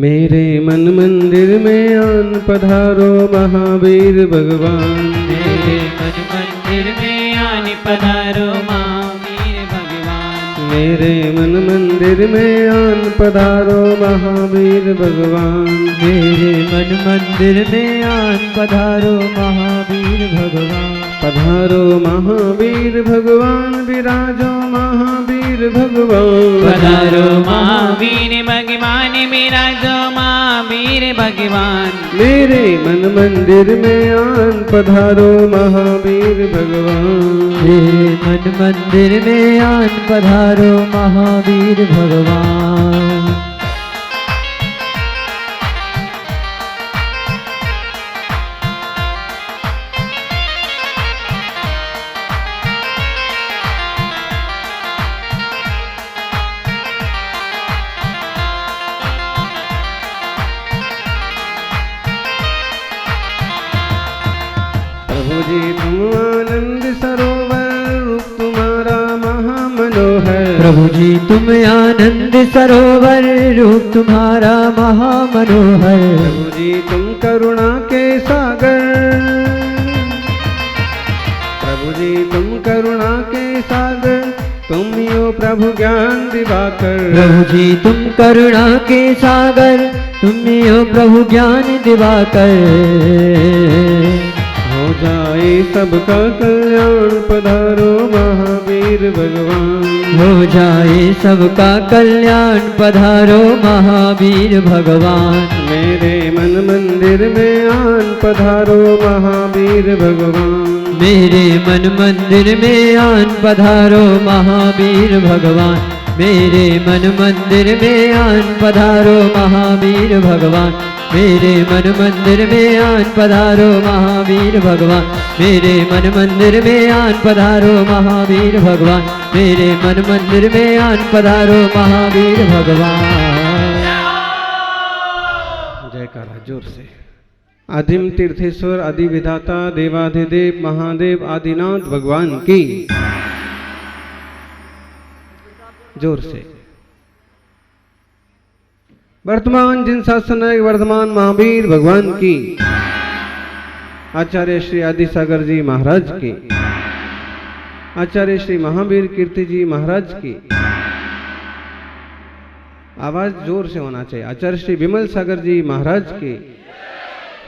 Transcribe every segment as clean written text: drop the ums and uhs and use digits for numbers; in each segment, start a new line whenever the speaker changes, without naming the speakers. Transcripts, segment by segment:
मेरे मन मंदिर में आन पधारो महावीर भगवान।
मेरे मन मंदिर में आन पधारो महावीर भगवान।
मेरे मन मंदिर में आन पधारो महावीर भगवान।
मेरे मन मंदिर में आन पधारो महावीर भगवान।
पधारो महावीर भगवान विराजो महावीर भगवान।
पधारो महावीर भगवान विराजो महावीर भगवान।
मेरे मन मंदिर में आन पधारो महावीर भगवान।
मेरे मन मंदिर में आन पधारो महावीर भगवान।
प्रभु जी तुम आनंद सरोवर रूप तुम्हारा महामनोहर।
प्रभु जी तुम आनंद सरोवर रूप तुम्हारा महामनोहर।
प्रभु जी तुम करुणा के सागर। प्रभु जी तुम करुणा के सागर तुम यो प्रभु ज्ञान दिवाकर।
प्रभु जी तुम करुणा के सागर तुम यो प्रभु ज्ञान दिवाकर।
हो जाए सबका कल्याण पधारो महावीर भगवान।
हो जाए सबका कल्याण पधारो महावीर भगवान।
मेरे मन मंदिर में आन पधारो महावीर भगवान।
मेरे मन मंदिर में आन पधारो महावीर भगवान। मेरे मन मंदिर में आन पधारो महावीर भगवान। मेरे मन मंदिर में आन पधारो महावीर भगवान। मेरे मन मंदिर में आन पधारो महावीर भगवान। मेरे मन मंदिर में आन पधारो महावीर भगवान।
जयकारा जोर से। आदिम तीर्थेश्वर आदि विधाता देवाधिदेव महादेव आदिनाथ भगवान की जोर से। वर्तमान जिन शासन वर्धमान महावीर भगवान की। आचार्य श्री आदि सागर जी महाराज की। आचार्य श्री महावीर कीर्ति जी महाराज की। आवाज जोर से होना चाहिए। आचार्य श्री विमल सागर जी महाराज की।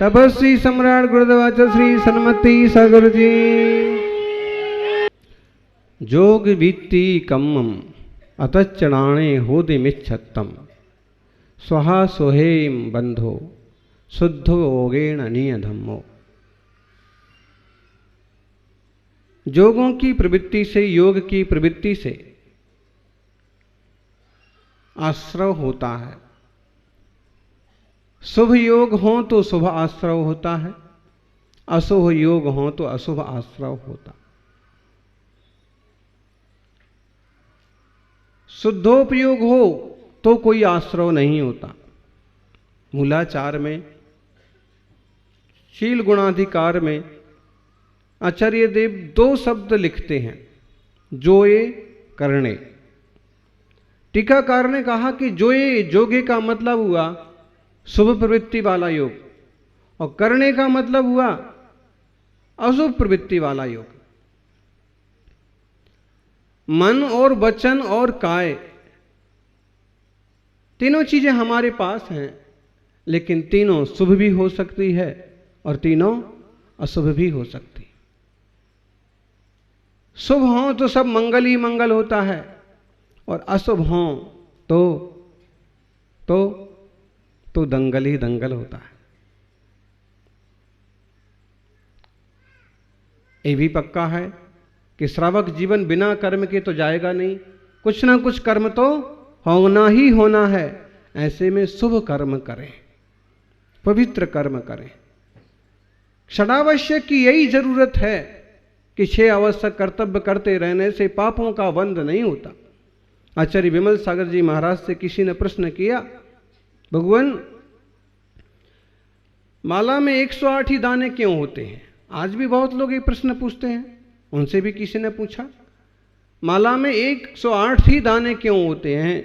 तपस्वी सम्राट गुरुदेवाचार्य श्री सन्मति सागर जी। जोग वित्ति कम्मम अतच्चणाणे होदिमिच्छत्तम स्वहा सोहेम बंधो शुद्धो ओगेण नियधम्मो। जोगों की प्रवृत्ति से, योग की प्रवृत्ति से आश्रव होता है। शुभ योग हो तो शुभ आश्रव होता है, अशुभ योग हो तो अशुभ आश्रव होता। शुद्धोपयोग हो तो कोई आश्रव नहीं होता। मूलाचार में, शील गुणाधिकार में आचार्य देव दो शब्द लिखते हैं, जोए करणे। टीकाकार ने कहा कि जोए, जोगे का मतलब हुआ शुभ प्रवृत्ति वाला योग, और करने का मतलब हुआ अशुभ प्रवृत्ति वाला योग। मन और वचन और काय, तीनों चीजें हमारे पास हैं, लेकिन तीनों शुभ भी हो सकती है और तीनों अशुभ भी हो सकती। शुभ हो तो सब मंगल ही मंगल होता है, और अशुभ हो तो दंगल ही दंगल होता है। ये भी पक्का है कि श्रावक जीवन बिना कर्म के तो जाएगा नहीं, कुछ ना कुछ कर्म तो होना ही होना है। ऐसे में शुभ कर्म करें, पवित्र कर्म करें। षडावश्यक की यही जरूरत है कि 6 आवश्यक कर्तव्य करते रहने से पापों का बंध नहीं होता। आचार्य विमल सागर जी महाराज से किसी ने प्रश्न किया, भगवान माला में 108 ही दाने क्यों होते हैं? आज भी बहुत लोग ये प्रश्न पूछते हैं। उनसे भी किसी ने पूछा, माला में 108 ही दाने क्यों होते हैं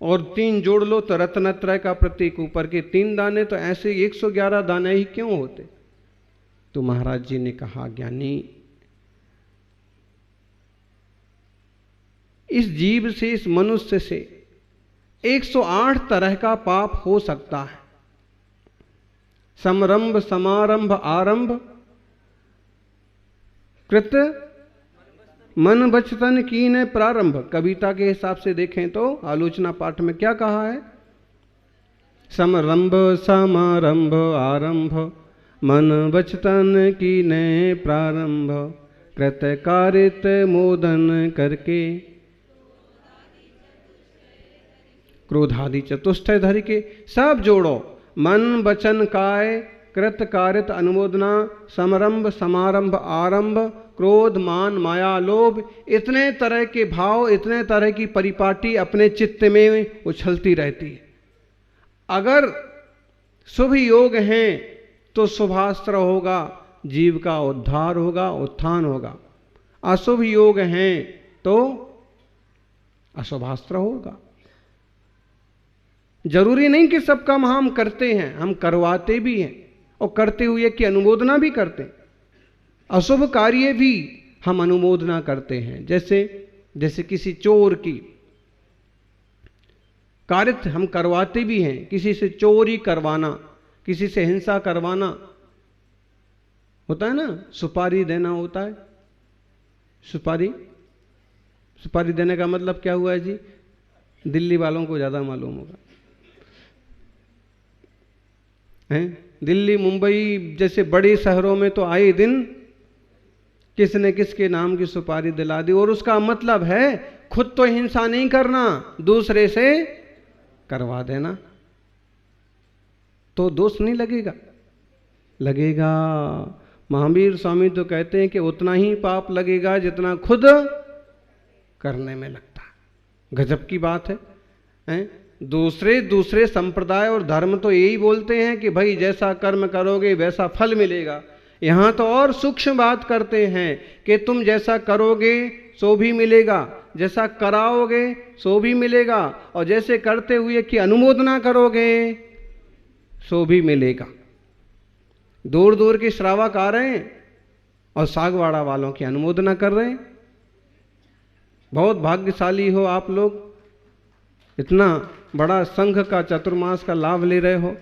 और 3 जोड़ लो तो रत्नत्रय का प्रतीक, ऊपर के 3 दाने, तो ऐसे 111 दाने ही क्यों होते? तो महाराज जी ने कहा, ज्ञानी, इस जीव से, इस मनुष्य से 108 तरह का पाप हो सकता है। समरंभ, समारंभ, आरंभ, कृत मन बचतन कीन प्रारंभ। कविता के हिसाब से देखें तो आलोचना पाठ में क्या कहा है? समरंभ, समारंभ, आरंभ, मन बचतन कीन प्रारंभ, कृत कारित मोदन करके, क्रोधादि चतुष्टय धरि के। सब जोड़ो, मन वचन काय, कृत कारित अनुमोदना, समरंभ, समारंभ, आरंभ, क्रोध, मान, माया, लोभ, इतने तरह के भाव, इतने तरह की परिपाटी अपने चित्त में उछलती रहती है। अगर शुभ योग हैं तो शुभास्त्र होगा, जीव का उद्धार होगा, उत्थान होगा। अशुभ योग हैं तो अशुभास्त्र होगा। जरूरी नहीं कि सब काम हम करते हैं, हम करवाते भी हैं और करते हुए की अनुमोदना भी करते हैं। अशुभ कार्य भी हम अनुमोदना करते हैं। जैसे किसी चोर की कार्य हम करवाते भी हैं। किसी से चोरी करवाना, किसी से हिंसा करवाना होता है ना, सुपारी देना होता है। सुपारी देने का मतलब क्या हुआ है जी? दिल्ली वालों को ज्यादा मालूम होगा। दिल्ली, मुंबई जैसे बड़े शहरों में तो आए दिन किस ने किसके नाम की सुपारी दिला दी। और उसका मतलब है खुद तो हिंसा नहीं करना, दूसरे से करवा देना। तो दोष नहीं लगेगा? लगेगा। महावीर स्वामी तो कहते हैं कि उतना ही पाप लगेगा जितना खुद करने में लगता है। गजब की बात है? दूसरे संप्रदाय और धर्म तो यही बोलते हैं कि भाई जैसा कर्म करोगे वैसा फल मिलेगा। यहां तो और सूक्ष्म बात करते हैं कि तुम जैसा करोगे सो भी मिलेगा, जैसा कराओगे सो भी मिलेगा, और जैसे करते हुए की अनुमोदना करोगे सो भी मिलेगा। दूर दूर के श्रावक आ रहे हैं और सागवाड़ा वालों की अनुमोदना कर रहे हैं। बहुत भाग्यशाली हो आप लोग, इतना बड़ा संघ का चतुर्मास का लाभ ले रहे हो,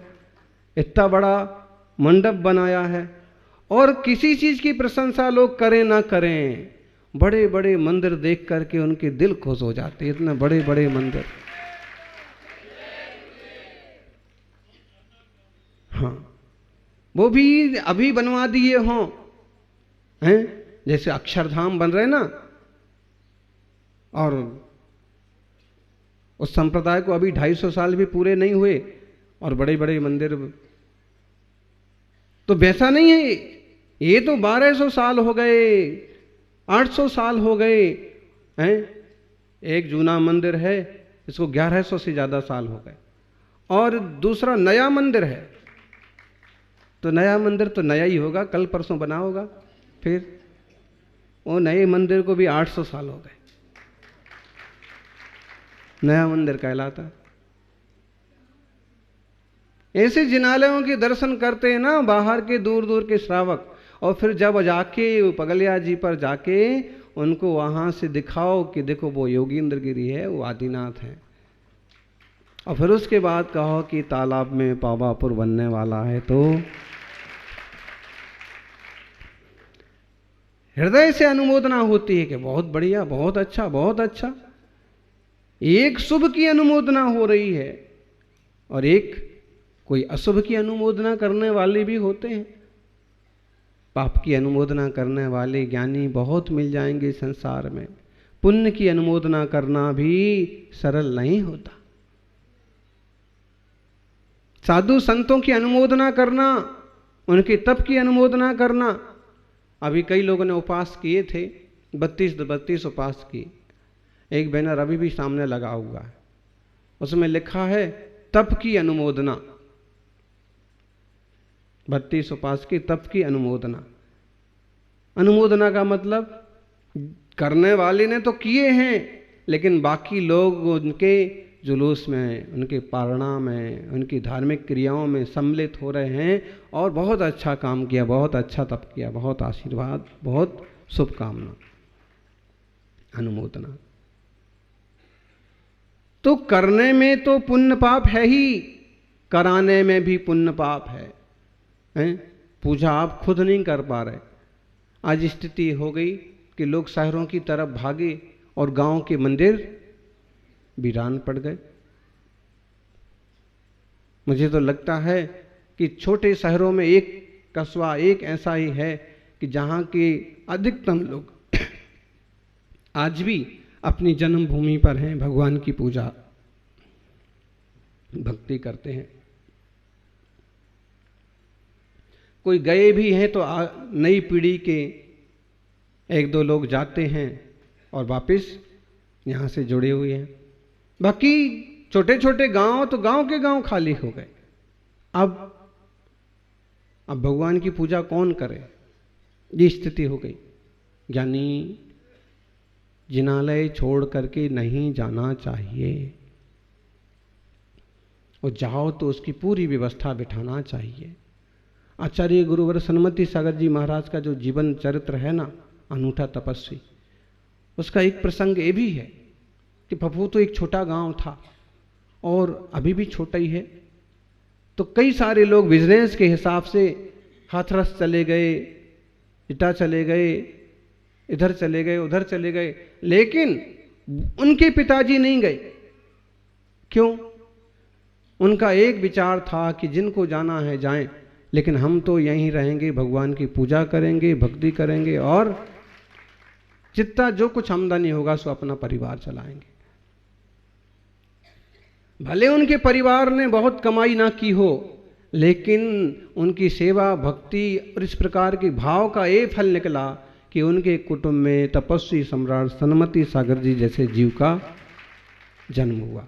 इतना बड़ा मंडप बनाया है। और किसी चीज की प्रशंसा लोग करें ना करें, बड़े बड़े मंदिर देख करके उनके दिल खुश हो जाते, इतने बड़े बड़े मंदिर। हाँ, वो भी अभी बनवा दिए हों, हैं? जैसे अक्षरधाम बन रहे ना, और उस संप्रदाय को अभी 250 साल भी पूरे नहीं हुए और बड़े बड़े मंदिर। तो वैसा नहीं है, ये तो 1200 साल हो गए, 800 साल हो गए हैं। एक जूना मंदिर है, इसको 1100 से ज्यादा साल हो गए। और दूसरा नया मंदिर है, तो नया मंदिर तो नया ही होगा, कल परसों बना होगा। फिर वो नए मंदिर को भी 800 साल हो गए, नया मंदिर कहलाता। ऐसे जिनालयों के दर्शन करते हैं ना बाहर के दूर दूर के श्रावक, और फिर जब जाके पगलिया जी पर जाके उनको वहां से दिखाओ कि देखो वो योगींद्र गिरी है, वो आदिनाथ है, और फिर उसके बाद कहो कि तालाब में पावापुर बनने वाला है, तो हृदय से अनुमोदना होती है कि बहुत बढ़िया, बहुत अच्छा, बहुत अच्छा। एक शुभ की अनुमोदना हो रही है और एक कोई अशुभ की अनुमोदना करने वाले भी होते हैं। पाप की अनुमोदना करने वाले ज्ञानी बहुत मिल जाएंगे संसार में। पुण्य की अनुमोदना करना भी सरल नहीं होता। साधु संतों की अनुमोदना करना, उनके तप की अनुमोदना करना। अभी कई लोगों ने उपवास किए थे, 32 उपवास किए। एक बैनर अभी भी सामने लगा हुआ है, उसमें लिखा है तप की अनुमोदना। 32 उपवास की तप की अनुमोदना। अनुमोदना का मतलब करने वाले ने तो किए हैं, लेकिन बाकी लोग उनके जुलूस में, उनके पारणा में, उनकी धार्मिक क्रियाओं में सम्मिलित हो रहे हैं और बहुत अच्छा काम किया, बहुत अच्छा तप किया, बहुत आशीर्वाद, बहुत शुभकामना, अनुमोदना। तो करने में तो पुण्य पाप है ही, कराने में भी पुण्य पाप है, हैं? पूजा आप खुद नहीं कर पा रहे। आज स्थिति हो गई कि लोग शहरों की तरफ भागे और गांव के मंदिर वीरान पड़ गए। मुझे तो लगता है कि छोटे शहरों में एक कस्बा एक ऐसा ही है कि जहां के अधिकतम लोग आज भी अपनी जन्मभूमि पर हैं, भगवान की पूजा भक्ति करते हैं। कोई गए भी हैं तो नई पीढ़ी के एक दो लोग जाते हैं और वापस यहाँ से जुड़े हुए हैं। बाकी छोटे छोटे गांव तो गांव के गांव खाली हो गए। अब भगवान की पूजा कौन करे, ये स्थिति हो गई। यानी जिनालय छोड़ करके नहीं जाना चाहिए, और जाओ तो उसकी पूरी व्यवस्था बिठाना चाहिए। आचार्य गुरुवर सन्मति सागर जी महाराज का जो जीवन चरित्र है ना, अनूठा तपस्वी, उसका एक प्रसंग ये भी है कि पप्पू तो एक छोटा गांव था और अभी भी छोटा ही है। तो कई सारे लोग बिजनेस के हिसाब से हाथरस चले गए, इटा चले गए, इधर चले गए, उधर चले गए, लेकिन उनके पिताजी नहीं गए। क्यों? उनका एक विचार था कि जिनको जाना है जाएं, लेकिन हम तो यहीं रहेंगे, भगवान की पूजा करेंगे, भक्ति करेंगे और जितना जो कुछ आमदनी होगा सो अपना परिवार चलाएंगे। भले उनके परिवार ने बहुत कमाई ना की हो, लेकिन उनकी सेवा भक्ति और इस प्रकार के भाव का ये फल निकला कि उनके कुटुंब में तपस्वी सम्राट सन्मति सागर जी जैसे जीव का जन्म हुआ।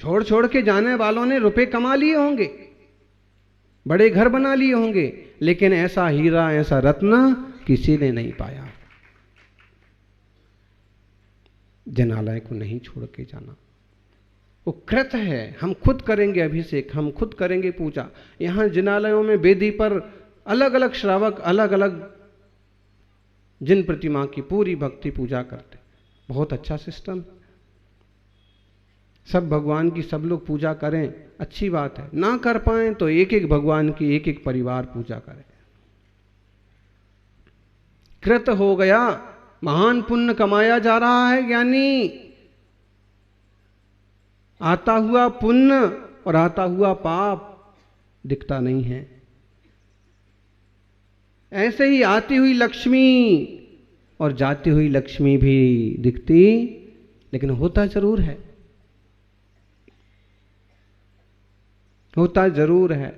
छोड़ छोड़ के जाने वालों ने रुपए कमा लिए होंगे, बड़े घर बना लिए होंगे, लेकिन ऐसा हीरा ऐसा रत्न किसी ने नहीं पाया। जनालय को नहीं छोड़ के जाना, वो कृत है। हम खुद करेंगे अभिषेक, हम खुद करेंगे पूजा। यहां जिनालयों में वेदी पर अलग अलग श्रावक अलग अलग जिन प्रतिमा की पूरी भक्ति पूजा करते, बहुत अच्छा सिस्टम। सब भगवान की सब लोग पूजा करें, अच्छी बात है। ना कर पाए तो एक एक भगवान की एक एक परिवार पूजा करे। कृत हो गया, महान पुण्य कमाया जा रहा है। यानी आता हुआ पुण्य और आता हुआ पाप दिखता नहीं है। ऐसे ही आती हुई लक्ष्मी और जाती हुई लक्ष्मी भी दिखती, लेकिन होता जरूर है, होता जरूर है।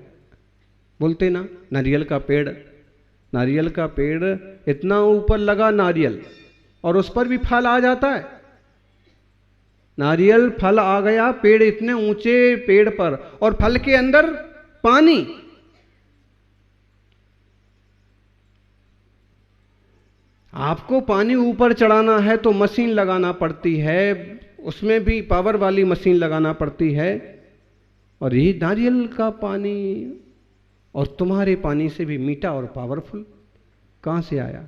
बोलते ना, नारियल का पेड़, नारियल का पेड़ इतना ऊपर लगा नारियल, और उस पर भी फल आ जाता है। नारियल फल आ गया, पेड़ इतने ऊंचे पेड़ पर, और फल के अंदर पानी। आपको पानी ऊपर चढ़ाना है तो मशीन लगाना पड़ती है, उसमें भी पावर वाली मशीन लगाना पड़ती है। और ये नारियल का पानी और तुम्हारे पानी से भी मीठा और पावरफुल कहां से आया?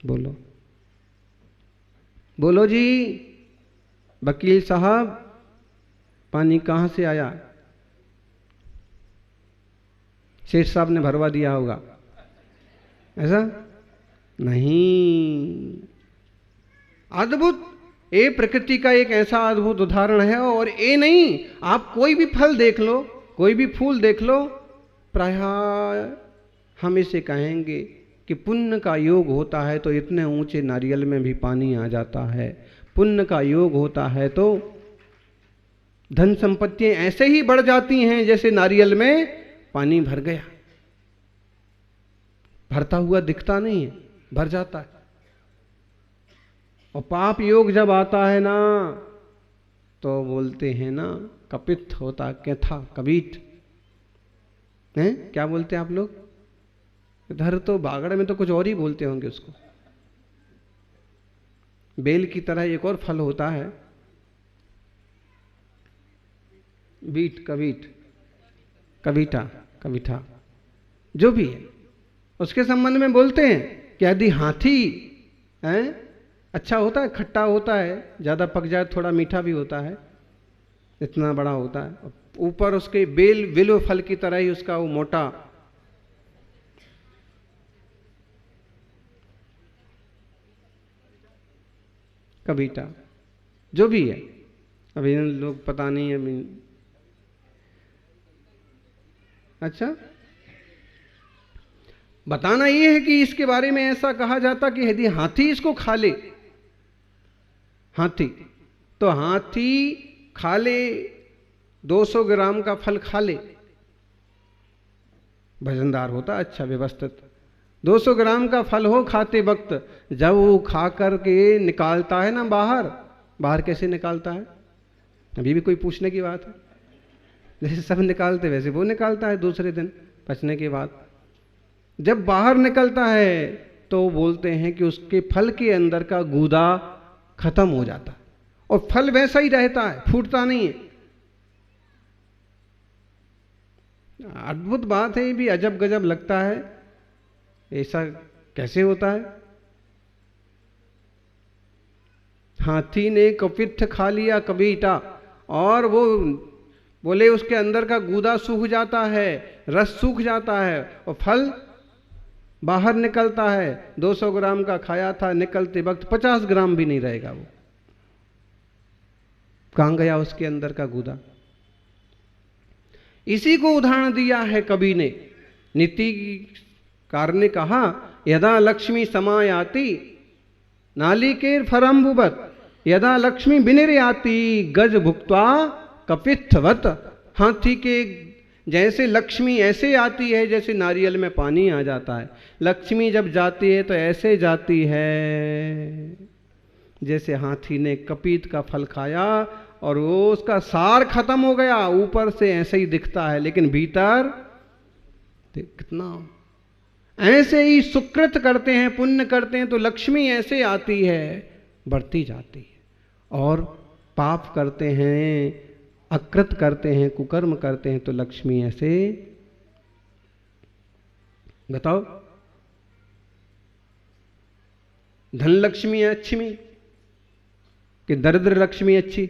बोलो बोलो जी, वकील साहब, पानी कहां से आया? शेठ साहब ने भरवा दिया होगा, ऐसा नहीं। अद्भुत, ये प्रकृति का एक ऐसा अद्भुत उदाहरण है। और ये नहीं, आप कोई भी फल देख लो, कोई भी फूल देख लो, प्रायः हम इसे कहेंगे कि पुण्य का योग होता है तो इतने ऊंचे नारियल में भी पानी आ जाता है। पुण्य का योग होता है तो धन संपत्तियां ऐसे ही बढ़ जाती हैं जैसे नारियल में पानी भर गया। भरता हुआ दिखता नहीं है, भर जाता है। और पाप योग जब आता है ना, तो बोलते हैं ना, कपित होता क्या था, कबीट हैं, क्या बोलते हैं आप लोग? इधर तो बागड़ में तो कुछ और ही बोलते होंगे उसको। बेल की तरह एक और फल होता है, कविठा, जो भी है, उसके संबंध में बोलते हैं कि यदि हाथी है अच्छा होता है, खट्टा होता है, ज़्यादा पक जाए थोड़ा मीठा भी होता है, इतना बड़ा होता है, ऊपर उसके बेल विलो फल की तरह ही उसका वो मोटा कविता, जो भी है, अभी लोग पता नहीं अभी। अच्छा, बताना ये है कि इसके बारे में ऐसा कहा जाता कि यदि हाथी इसको खा ले, हाथी तो हाथी खा ले 200 ग्राम का फल खा ले, वजनदार होता अच्छा व्यवस्थित, 200 ग्राम का फल हो खाते वक्त, जब वो खा करके निकालता है ना बाहर कैसे निकालता है, अभी भी कोई पूछने की बात है, जैसे सब निकालते वैसे वो निकालता है दूसरे दिन पचने के बाद। जब बाहर निकलता है तो बोलते हैं कि उसके फल के अंदर का गूदा खत्म हो जाता है और फल वैसा ही रहता है, फूटता नहीं है। अद्भुत बात है, ये भी अजब गजब लगता है, ऐसा कैसे होता है। हाथी ने कपित्थ खा लिया कबीटा, और वो बोले उसके अंदर का गूदा सूख जाता है, रस सूख जाता है और फल बाहर निकलता है। 200 ग्राम का खाया था, निकलते वक्त 50 ग्राम भी नहीं रहेगा, वो कहां गया उसके अंदर का गूदा। इसी को उदाहरण दिया है कवि ने, नीतिकार ने कहा, यदा लक्ष्मी समायाति नालिकेर फरम्बुवत, यदा लक्ष्मी विनिर्याति गज भुक्त्वा कपित्थवत। हाथी के जैसे लक्ष्मी ऐसे आती है जैसे नारियल में पानी आ जाता है, लक्ष्मी जब जाती है तो ऐसे जाती है जैसे हाथी ने कपीत का फल खाया और वो उसका सार खत्म हो गया, ऊपर से ऐसे ही दिखता है लेकिन भीतर कितना। ऐसे ही सुकृत करते हैं, पुण्य करते हैं तो लक्ष्मी ऐसे आती है, बढ़ती जाती है, और पाप करते हैं, अकृत करते हैं, कुकर्म करते हैं तो लक्ष्मी ऐसे। बताओ, धन लक्ष्मी अच्छी कि दरिद्र लक्ष्मी अच्छी?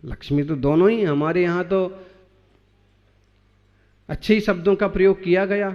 लक्ष्मी तो दोनों ही, हमारे यहां तो अच्छे शब्दों का प्रयोग किया गया।